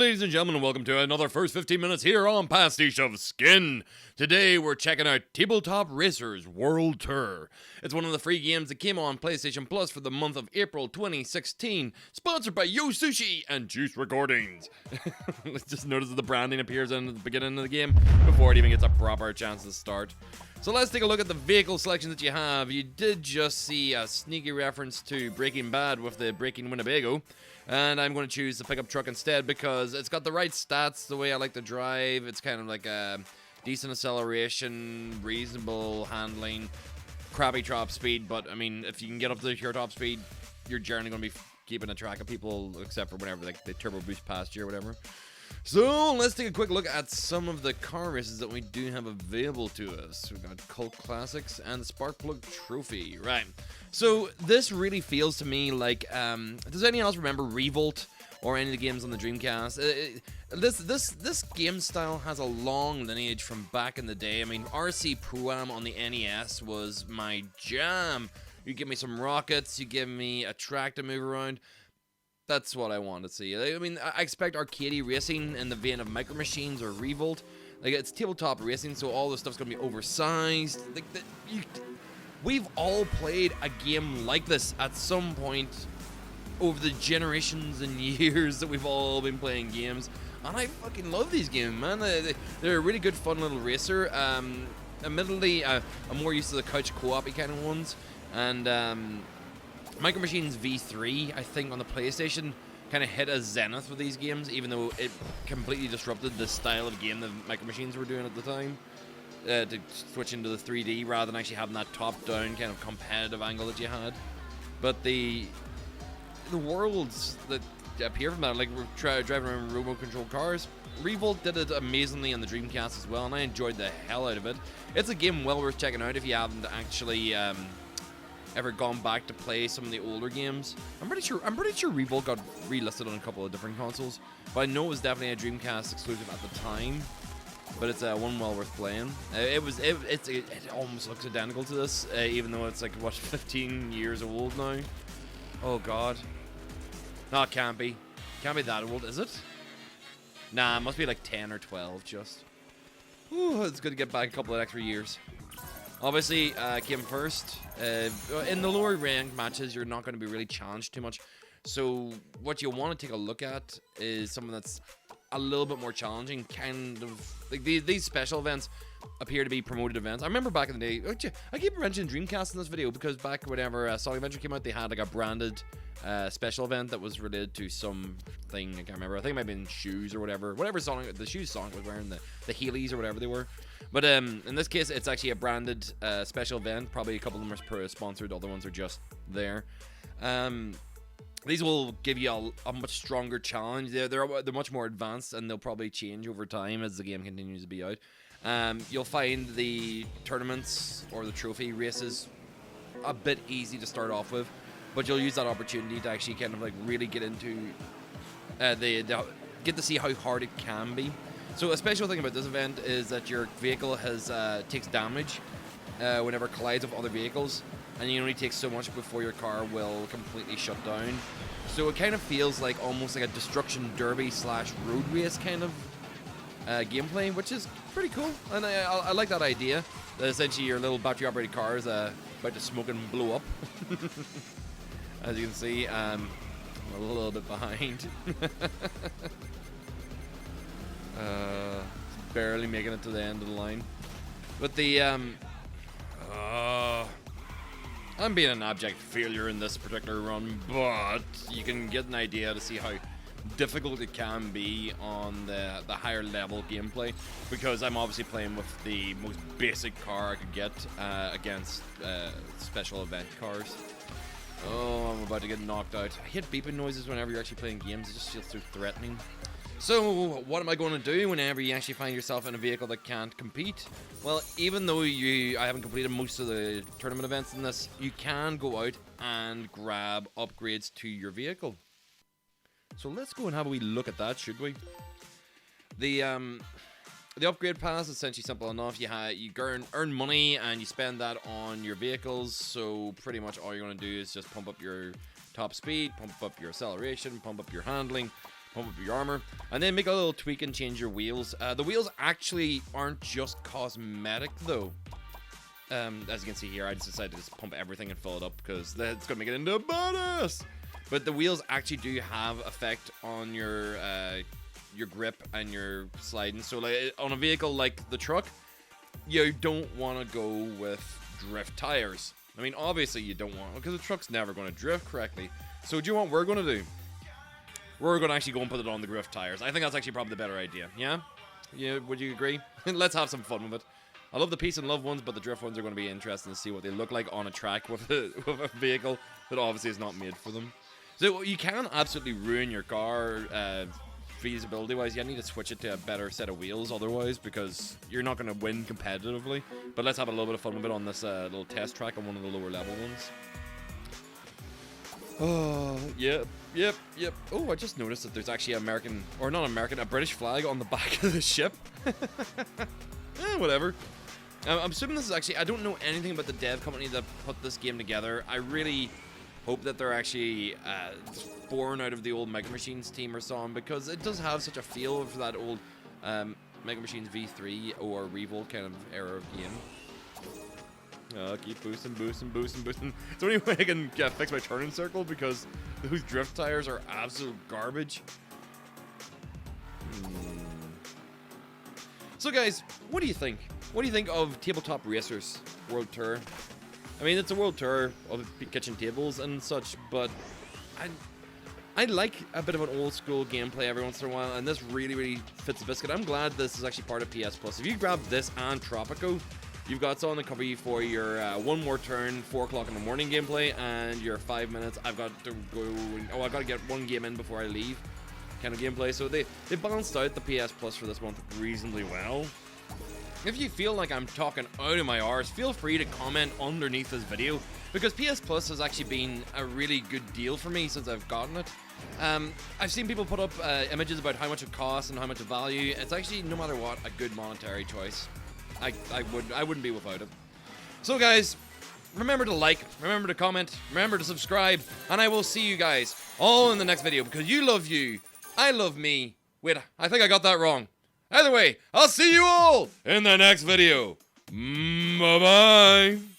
ladies and gentlemen, and welcome to another first 15 minutes here on PasticheofSkin. Today, we're checking out Tabletop Racers World Tour. It's one of the free games that came on PlayStation Plus for the month of April 2016, sponsored by Yo Sushi and Juice Recordings. Let's just notice that the branding appears in the beginning of the game before it even gets a proper chance to start. So let's take a look at the vehicle selection that you have. You did just see a sneaky reference to Breaking Bad with the Breaking Winnebago. And I'm going to choose the pickup truck instead because it's got the right stats, the way I like to drive. It's kind of like a decent acceleration, reasonable handling, crappy top speed. But, I mean, if you can get up to your top speed, you're generally going to be keeping a track of people, except for whenever like, they turbo boost past you or whatever. So, let's take a quick look at some of the car races that we do have available to us. We've got Cult Classics and the Sparkplug Trophy. Right. So, this really feels to me like, does anyone else remember Revolt or any of the games on the Dreamcast? This game style has a long lineage from back in the day. I mean, RC ProAM on the NES was my jam. You give me some rockets, you give me a track to move around. That's what I want to see. I mean, I expect arcadey racing in the vein of MicroMachines or Revolt. Like, it's tabletop racing, so all this stuff's going to be oversized. Like, we've all played a game like this at some point over the generations and years that we've all been playing games. And I fucking love these games, man. They're a really good, fun little racer. Admittedly, I'm more used to the couch co-op-y kind of ones. And, MicroMachines V3, I think, on the PlayStation kind of hit a zenith with these games, even though it completely disrupted the style of game that MicroMachines were doing at the time, to switch into the 3D rather than actually having that top-down kind of competitive angle that you had. But the worlds that appear from that, like we're driving around remote-controlled cars, Revolt did it amazingly on the Dreamcast as well, and I enjoyed the hell out of it. It's a game well worth checking out if you haven't actually ever gone back to play some of the older games. I'm pretty sure Revolt got relisted on a couple of different consoles, but I know it was definitely a Dreamcast exclusive at the time. But it's one well worth playing. It almost looks identical to this, even though it's like what 15 years old now. Oh god, no, it can't be that old, is it? Nah, it must be like 10 or 12 just. Ooh, it's good to get back a couple of extra years. Obviously, came first. In the lower ranked matches, you're not going to be really challenged too much. So what you want to take a look at is something that's a little bit more challenging. Kind of like these special events appear to be promoted events. I remember back in the day, I keep mentioning Dreamcast in this video because back whenever Sonic Adventure came out, they had like a branded special event that was related to something. I can't remember. I think it might have been shoes or whatever Sonic, the shoes Sonic was wearing, the Heelys or whatever they were. But in this case, it's actually a branded special event. Probably a couple of them are sponsored, other ones are just there. These will give you a much stronger challenge. They're much more advanced, and they'll probably change over time as the game continues to be out. You'll find the tournaments or the trophy races a bit easy to start off with, but you'll use that opportunity to actually kind of like really get into get to see how hard it can be. So a special thing about this event is that your vehicle takes damage whenever it collides with other vehicles, and you only take so much before your car will completely shut down. So it kind of feels like almost like a destruction derby / road race kind of gameplay, which is pretty cool, and I like that idea. That essentially your little battery operated car is about to smoke and blow up. As you can see, I'm a little bit behind. Barely making it to the end of the line. But I'm being an abject failure in this particular run, but you can get an idea to see how difficult it can be on the higher level gameplay, because I'm obviously playing with the most basic car I could get against special event cars. Oh, I'm about to get knocked out. I hate beeping noises whenever you're actually playing games. It just feels so threatening. So, what am I going to do whenever you actually find yourself in a vehicle that can't compete? Well, even though I haven't completed most of the tournament events in this, you can go out and grab upgrades to your vehicle. So let's go and have a wee look at that, should we? The upgrade pass is essentially simple enough. You earn money and you spend that on your vehicles. So pretty much all you're going to do is just pump up your top speed, pump up your acceleration, pump up your handling, pump up your armor, and then make a little tweak and change your wheels. The wheels actually aren't just cosmetic though. As you can see here, I just decided to just pump everything and fill it up because that's gonna make it into a bonus. But the wheels actually do have effect on your grip and your sliding. So like on a vehicle like the truck, you don't want to go with drift tires. I mean, obviously you don't want, because the truck's never going to drift correctly. So do you know what we're going to do? We're going to actually go and put it on the drift tires. I think that's actually probably the better idea. Yeah? Yeah, would you agree? Let's have some fun with it. I love the peace and love ones, but the drift ones are going to be interesting to see what they look like on a track with a vehicle that obviously is not made for them. So you can absolutely ruin your car feasibility-wise. You need to switch it to a better set of wheels otherwise, because you're not going to win competitively. But let's have a little bit of fun with it on this little test track on one of the lower level ones. Oh, yep. Oh, I just noticed that there's actually a British flag on the back of the ship. Whatever. I'm assuming this is actually, I don't know anything about the dev company that put this game together. I really hope that they're actually born out of the old MicroMachines team or something, because it does have such a feel for that old MicroMachines V3 or Revolt kind of era of game. Keep boosting. It's the only way I can fix my turning circle, because those drift tires are absolute garbage. So guys, what do you think? What do you think of Tabletop Racers World Tour? I mean, it's a world tour of kitchen tables and such, but I like a bit of an old school gameplay every once in a while, and this really fits the biscuit. I'm glad this is actually part of PS Plus. If you grab this and Tropico, you've got something to cover you for your one more turn, 4 o'clock in the morning gameplay, and your 5 minutes. I've got to go. Oh, I've got to get one game in before I leave, kind of gameplay. So they balanced out the PS Plus for this month reasonably well. If you feel like I'm talking out of my arse, feel free to comment underneath this video, because PS Plus has actually been a really good deal for me since I've gotten it. I've seen people put up images about how much it costs and how much of value. It's actually, no matter what, a good monetary choice. I wouldn't be without it. So guys, remember to like, remember to comment, remember to subscribe, and I will see you guys all in the next video, because you love you, I love me. Wait, I think I got that wrong. Either way, I'll see you all in the next video. Bye-bye.